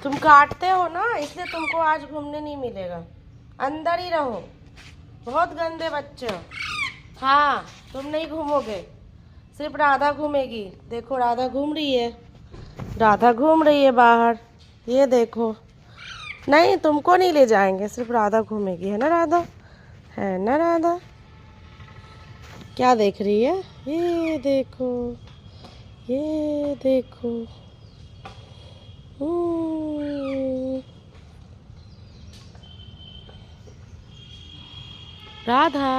तुम काटते हो ना, इसलिए तुमको आज घूमने नहीं मिलेगा। अंदर ही रहो, बहुत गंदे बच्चे हो। हाँ, तुम नहीं घूमोगे, सिर्फ राधा घूमेगी। देखो राधा घूम रही है, राधा घूम रही है बाहर, ये देखो। नहीं, तुमको नहीं ले जाएंगे, सिर्फ राधा घूमेगी, है ना राधा? है ना राधा? क्या देख रही है? ये देखो, ये देखो। राधा।